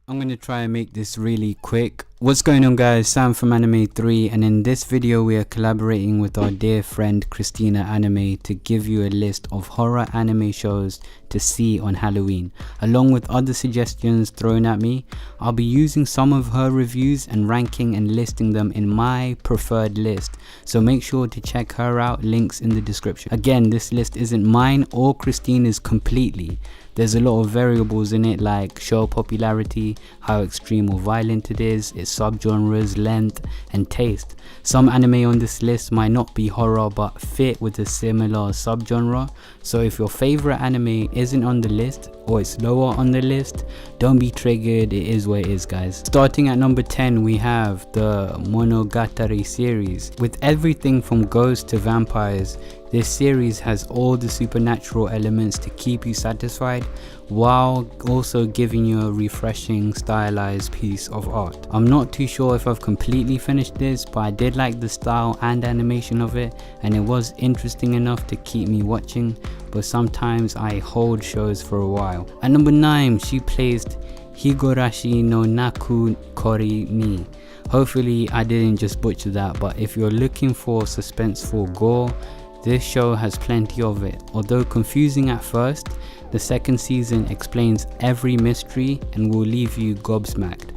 I'm going to try and make this really quick. What's going on, guys? Sam from Anime 3, and in this video we are collaborating with our dear friend CRISTINANIME to give you a list of horror anime shows to see on Halloween, along with other suggestions thrown at me. I'll be using some of her reviews and ranking and listing them in my preferred list, so make sure to check her out, links in the description. Again, this list isn't mine or Christina's completely. There's a lot of variables in it, like show popularity, how extreme or violent it is, its subgenres, length, and taste. Some anime on this list might not be horror but fit with a similar subgenre, so if your favorite anime isn't on the list or it's lower on the list, don't be triggered, it is what it is, guys. Starting at number 10, we have the Monogatari series. With everything from ghosts to vampires, this series has all the supernatural elements to keep you satisfied while also giving you a refreshing stylized piece of art. I'm not too sure if I've completely finished this, but I did like the style and animation of it, and it was interesting enough to keep me watching, but sometimes I hold shows for a while. At number 9, she placed Higurashi no Naku Kori ni. Hopefully I didn't just butcher that, but if you're looking for suspenseful gore, this show has plenty of it. Although confusing at first, the second season explains every mystery and will leave you gobsmacked.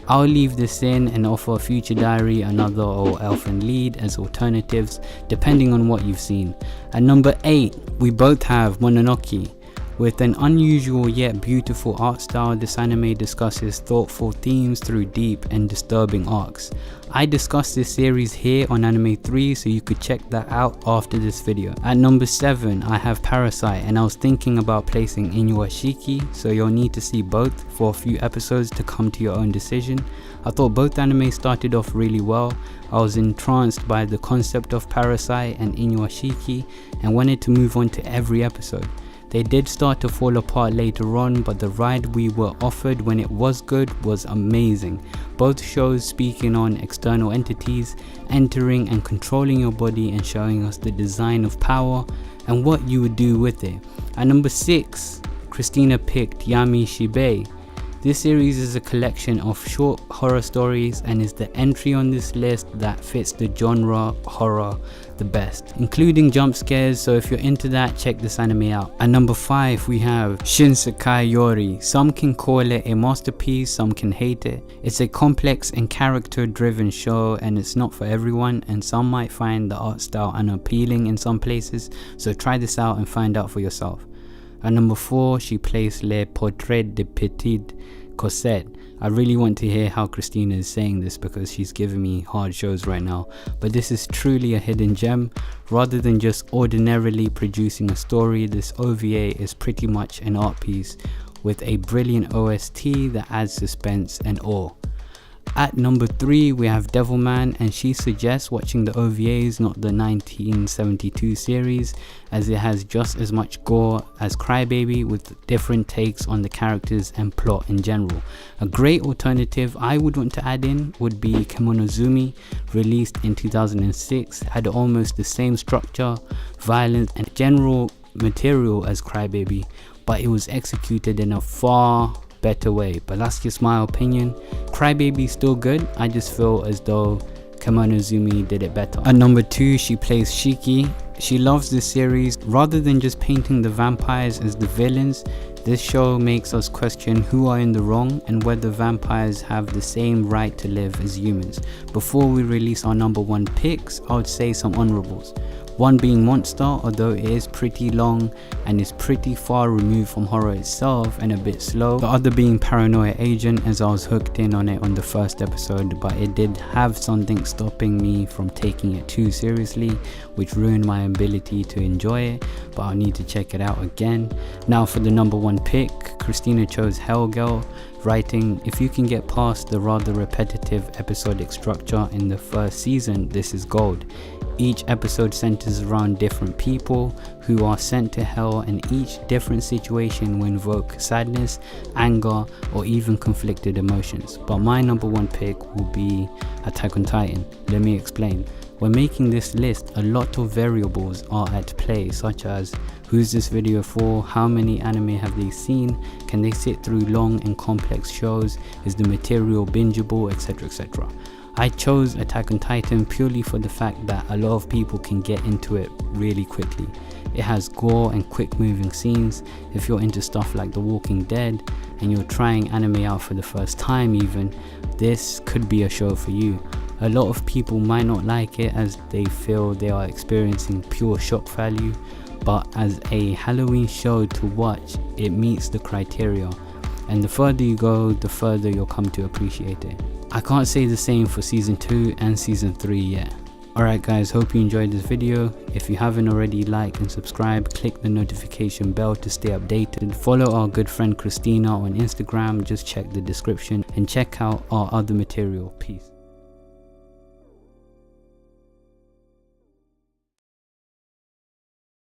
I'll leave this in and offer Future Diary, Another, or Elfen Lied as alternatives depending on what you've seen. At number 8, we both have Mononoke. With an unusual yet beautiful art style, this anime discusses thoughtful themes through deep and disturbing arcs. I discussed this series here on Anime 3, so you could check that out after this video. At number 7, I have Parasite, and I was thinking about placing Inuyashiki, so you'll need to see both for a few episodes to come to your own decision. I thought both anime started off really well. I was entranced by the concept of Parasite and Inuyashiki and wanted to move on to every episode. They did start to fall apart later on, but the ride we were offered when it was good was amazing. Both shows speaking on external entities entering and controlling your body and showing us the design of power and what you would do with it. At number 6, Christina picked Misha Bay. This series is a collection of short horror stories and is the entry on this list that fits the genre horror the best, including jump scares, so if you're into that, check this anime out. At number 5, we have Shin Sekai Yuri. Some can call it a masterpiece, some can hate it. It's a complex and character driven show and it's not for everyone, and some might find the art style unappealing in some places, so try this out and find out for yourself. At number 4, she placed Le Portrait de Petite Colette. I really want to hear how Christina is saying this because she's giving me hard shows right now, but this is truly a hidden gem. Rather than just ordinarily producing a story, this OVA is pretty much an art piece with a brilliant OST that adds suspense and awe. At number 3, we have Devilman, and she suggests watching the OVAs, not the 1972 series, as it has just as much gore as Crybaby with different takes on the characters and plot in general. A great alternative I would want to add in would be Kemonozumi, released in 2006, had almost the same structure, violence and general material as Crybaby, but it was executed in a far better way, but that's just my opinion. Crybaby is still good, I just feel as though Kemonozumi did it better. At number 2, she plays Shiki. She loves this series. Rather than just painting the vampires as the villains, this show makes us question who are in the wrong and whether vampires have the same right to live as humans. Before we release our number 1 picks, I would say some honorables. One being Monster, although it is pretty long and is pretty far removed from horror itself and a bit slow. The other being Paranoia Agent, as I was hooked in on it on the first episode, but it did have something stopping me from taking it too seriously, which ruined my ability to enjoy it, but I'll need to check it out again. Now for the number 1 pick, Christina chose Hellgirl, writing, if you can get past the rather repetitive episodic structure in the first season, this is gold. Each episode centers around different people who are sent to hell, and each different situation will invoke sadness, anger, or even conflicted emotions. But my number 1 pick will be Attack on Titan. Let me explain. When making this list, a lot of variables are at play, such as Who's this video for? How many anime have they seen? Can they sit through long and complex shows? Is the material bingeable, etc, etc. I chose Attack on Titan purely for the fact that a lot of people can get into it really quickly. It has gore and quick moving scenes. If you're into stuff like The Walking Dead and you're trying anime out for the first time even, this could be a show for you. A lot of people might not like it as they feel they are experiencing pure shock value, but as a Halloween show to watch, it meets the criteria, and the further you go, the further you'll come to appreciate it. I can't say the same for season 2 and season 3 yet. Alright guys, hope you enjoyed this video. If you haven't already, like and subscribe, click the notification bell to stay updated. Follow our good friend Christina on Instagram, just check the description, and check out our other material. Peace.